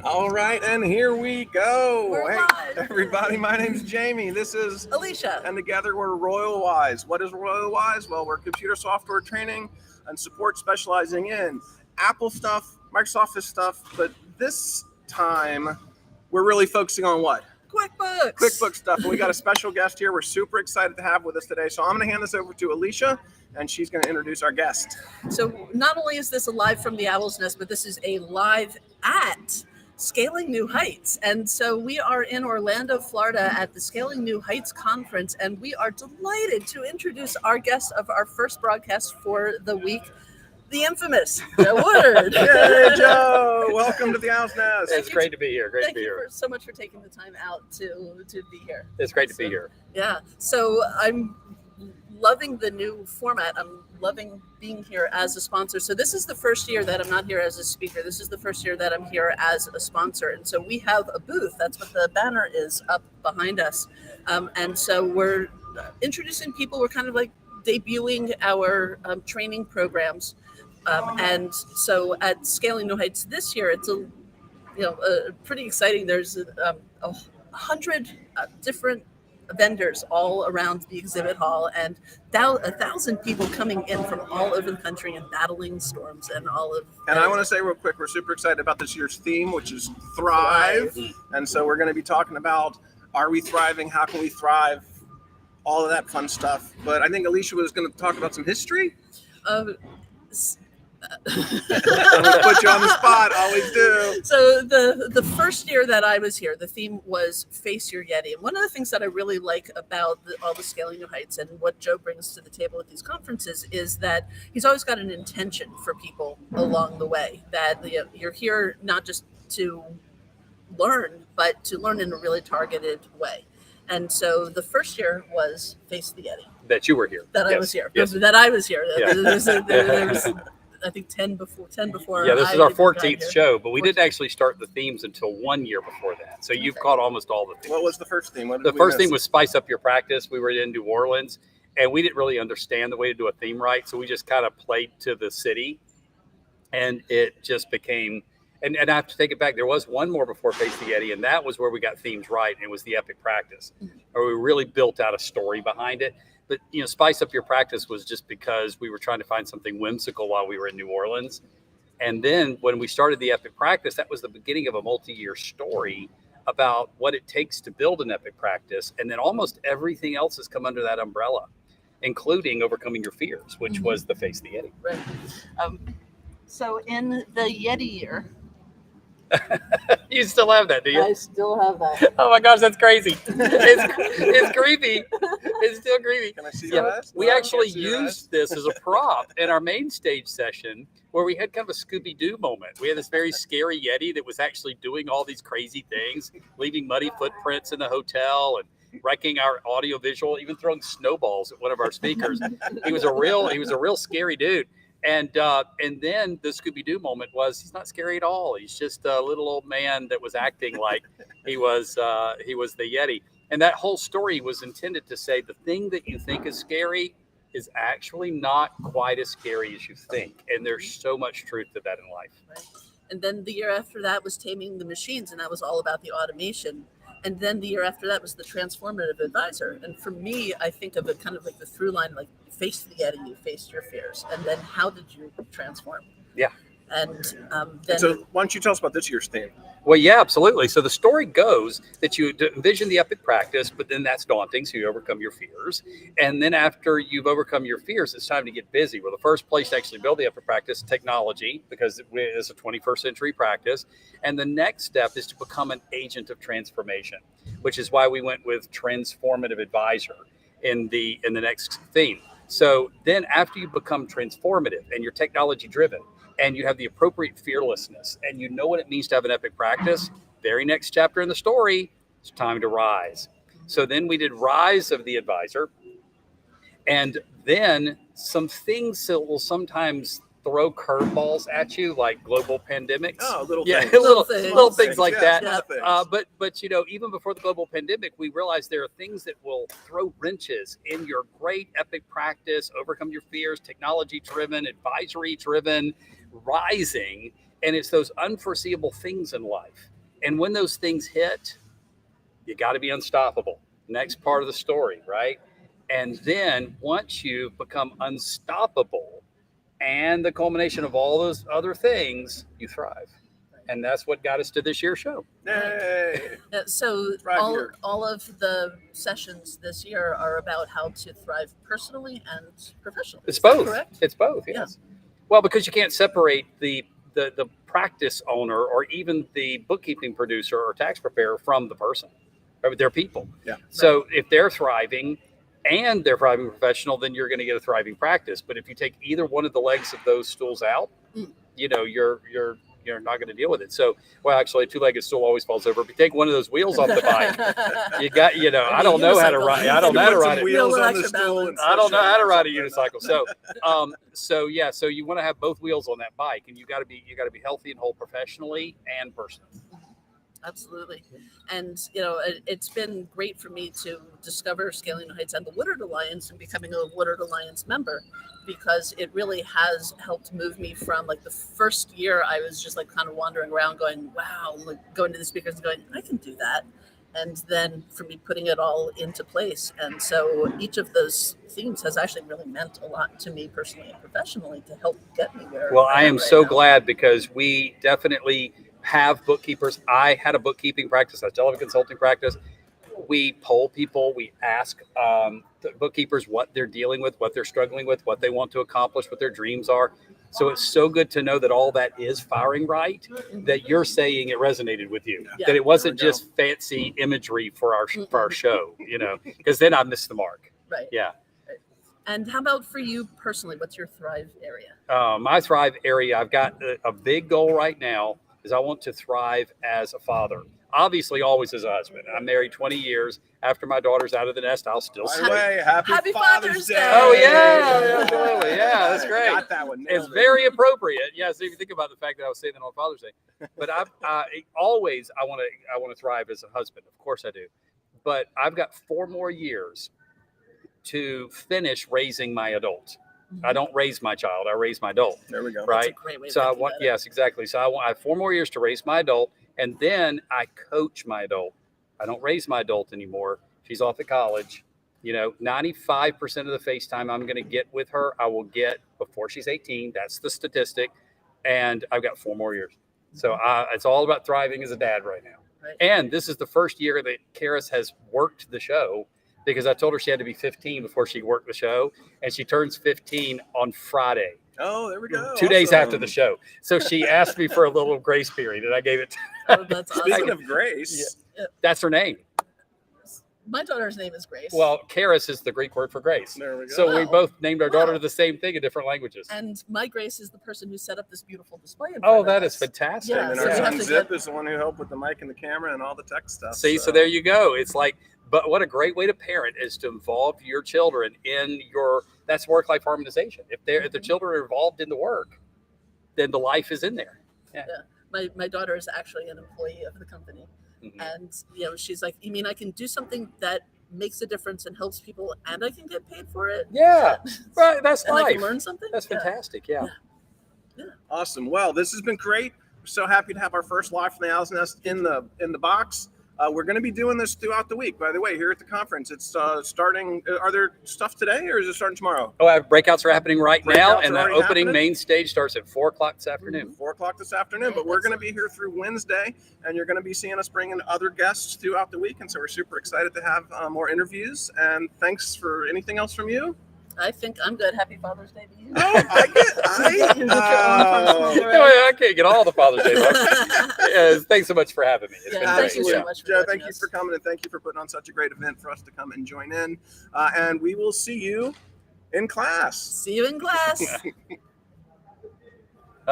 All right, and here we go. We're Hey, live. everybody, my name's Jamie. This is Alicia. And together we're Royalwise. What is Royalwise? Well, we're computer software training and support specializing in Apple stuff, Microsoft stuff, but this time we're really focusing on what? QuickBooks. QuickBooks stuff. And we got a special guest here we're super excited to have with us today. So I'm going to hand this over to Alicia, and she's going to introduce our guest. So not only is this a live from the Owl's Nest, but this is a live at Scaling New Heights. And so we are in Orlando, Florida at the Scaling New Heights conference, and we are delighted to introduce our guest of our first broadcast for the week, the infamous Joe Woodard. Hey, Joe. Welcome to the Owl's Nest. It's great to be here. Thank you so much for taking the time out to be here. It's great to be here. Yeah. So I'm loving the new format. I'm loving being here as a sponsor. So this is the first year that I'm not here as a speaker. This is the first year that I'm here as a sponsor. And so we have a booth. That's what the banner is up behind us. And so we're introducing people. We're kind of like debuting our training programs. And so at Scaling New Heights this year, it's pretty exciting. There's 100 different vendors all around the exhibit hall, and 1,000 people coming in from all over the country and battling storms and all of. And I want to say real quick, we're super excited about this year's theme, which is Thrive. And so we're going to be talking about, are we thriving? How can we thrive? All of that fun stuff. But I think Alicia was going to talk about some history. I'm gonna put you on the spot, always do. So the first year that I was here, the theme was Face Your Yeti. And one of the things that I really like about all the Scaling New Heights and what Joe brings to the table at these conferences is that he's always got an intention for people along the way, that you're here not just to learn, but to learn in a really targeted way. And so the first year was Face the Yeti. That you were here. That I was here. Yes. That I was here. Yeah. There was I think 10 before. Yeah, this is our 14th show. show, but we didn't actually start the themes until 1 year before that. So you've caught almost all the themes. What was the first theme? The first theme was Spice Up Your Practice. We were in New Orleans, and we didn't really understand the way to do a theme right, so we just kind of played to the city, and it just became. And I have to take it back. There was one more before Face the Yeti, and that was where we got themes right, and it was the Epic Practice, where we really built out a story behind it. But, Spice Up Your Practice was just because we were trying to find something whimsical while we were in New Orleans. And then when we started the Epic Practice, that was the beginning of a multi-year story about what it takes to build an Epic Practice. And then almost everything else has come under that umbrella, including Overcoming Your Fears, which was the Face the Yeti. Right. So in the Yeti year. You still have that, do you? I still have that. Oh my gosh, that's crazy. It's creepy. It's still creepy. Can I see your eyes? We actually used this as a prop in our main stage session where we had kind of a Scooby-Doo moment. We had this very scary Yeti that was actually doing all these crazy things, leaving muddy footprints in the hotel and wrecking our audio visual, even throwing snowballs at one of our speakers. He was a real scary dude. And then the Scooby-Doo moment was he's not scary at all. He's just a little old man that was acting like he was the Yeti. And that whole story was intended to say the thing that you think is scary is actually not quite as scary as you think. And there's so much truth to that in life. Right. And then the year after that was Taming the Machines, and that was all about the automation. And then the year after that was the Transformative Advisor. And for me, I think of it kind of like the through line, like you faced the Yeti, you faced your fears. And then how did you transform? Yeah. And then. So why don't you tell us about this year's theme? Well, yeah, absolutely. So the story goes that you envision the Epic Practice, but then that's daunting. So you overcome your fears. And then after you've overcome your fears, it's time to get busy. Well, the first place to actually build the Epic Practice, technology, because it is a 21st century practice. And the next step is to become an agent of transformation, which is why we went with Transformative Advisor in the next theme. So then after you become transformative and you're technology driven, and you have the appropriate fearlessness, and you know what it means to have an epic practice, very next chapter in the story, it's time to rise. So then we did Rise of the Advisor, and then some things that will sometimes throw curveballs at you, like global pandemics. Oh, little yeah, things. little things like yeah, that. But even before the global pandemic, we realized there are things that will throw wrenches in your great epic practice, overcome your fears, technology driven, advisory driven, rising, and it's those unforeseeable things in life And when those things hit, you got to be unstoppable. Next part of the story, right? And then once you've become unstoppable and the culmination of all those other things, you thrive. And that's what got us to this year's show. Yay! So Thrive here. all of the sessions this year are about how to thrive personally and professionally. It's Is that both. correct? It's both, yes. Well, because you can't separate the practice owner or even the bookkeeping producer or tax preparer from the person. They're people. Yeah. So if they're thriving and they're thriving professional, then you're going to get a thriving practice. But if you take either one of the legs of those stools out, you know, you're not going to deal with it. So, well, actually, a two-legged stool always falls over. If you take one of those wheels off the bike, you got, you know, I don't know how to ride. I don't know how to ride it. Wheels on the stool. I don't know how to ride a unicycle. So, so you want to have both wheels on that bike, and you got to be healthy and whole professionally and personally. Absolutely. And, you know, it's been great for me to discover Scaling the Heights and the Woodard Alliance and becoming a Woodard Alliance member, because it really has helped move me from, like, the first year I was just like kind of wandering around going, wow, like going to the speakers and going, I can do that. And then for me putting it all into place. And so each of those themes has actually really meant a lot to me personally and professionally to help get me where I am right so now. glad, because we definitely have bookkeepers. I had a bookkeeping practice, I still have a consulting practice. We poll people, we ask the bookkeepers what they're dealing with, what they're struggling with, what they want to accomplish, what their dreams are. So it's so good to know that all that is firing right, that you're saying it resonated with you, that it wasn't just fancy imagery for our show, you know, because then I missed the mark. Right. Yeah. And how about for you personally? What's your thrive area? My thrive area, I've got a big goal right now, is I want to thrive as a father. Obviously, always as a husband. I'm married 20 years. After my daughter's out of the nest, I'll still By stay. the way, happy Father's Day. Oh, yeah, absolutely. Yeah, that's great. Got that one. It's very appropriate. Yeah, so if you think about the fact that I was saying that on Father's Day. But I want to thrive as a husband. Of course I do. But I've got 4 more years to finish raising my adult. I don't raise my child, I raise my adult. There we go. Right. That's a great way So of I thinking want, about it. yes, exactly. So I have 4 more years to raise my adult, and then I coach my adult. I don't raise my adult anymore. She's off at college. You know, 95% of the FaceTime I'm going to get with her, I will get before she's 18. That's the statistic. And I've got 4 more years. So it's all about thriving as a dad right now. Right. And this is the first year that Karis has worked the show, because I told her she had to be 15 before she worked the show, and she turns 15 on Friday. Oh, there we go. 2 days Awesome. after the show. So she asked me for a little grace period, and I gave it to her. Oh, that's awesome. Speaking of Grace, That's her name. My daughter's name is Grace. Well, Karis is the Greek word for grace. there we go. So we Wow. both named our daughter Wow. the same thing in different languages. And my Grace is the person who set up this beautiful display. in Oh, front of that is us. fantastic. Yeah, and so our we have son to Zip get- is the one who helped with the mic and the camera and all the tech stuff. See, so there you go. It's like, but what a great way to parent is to involve your children in that's work-life harmonization. If the children are involved in the work, then the life is in there. Yeah. My daughter is actually an employee of the company. Mhm. And, you know, she's like, you mean I can do something that makes a difference and helps people and I can get paid for it? Yeah. Right. That's And I life. can learn something? That's Yeah. fantastic. Yeah. Awesome. Well, this has been great. We're so happy to have our first live from the Owl's Nest in the box. We're going to be doing this throughout the week. By the way, here at the conference, it's starting. Are there stuff today, or is it starting tomorrow? Oh, breakouts are happening right now, Breakouts and are the already opening happening? main stage starts at 4:00 this afternoon. 4:00 this afternoon. But we're going to be here through Wednesday, and you're going to be seeing us bring in other guests throughout the week. And so we're super excited to have more interviews. And thanks for anything else from you. I think I'm good. Happy Father's Day to you. Oh, I You get your own personal I can't get all the Father's Day love. Yes, thanks so much for having me. It's Yeah, been thank great. you so Yeah. much for Joe, joining thank you us. for coming, and thank you for putting on such a great event for us to come and join in. And we will see you in class. See you in class.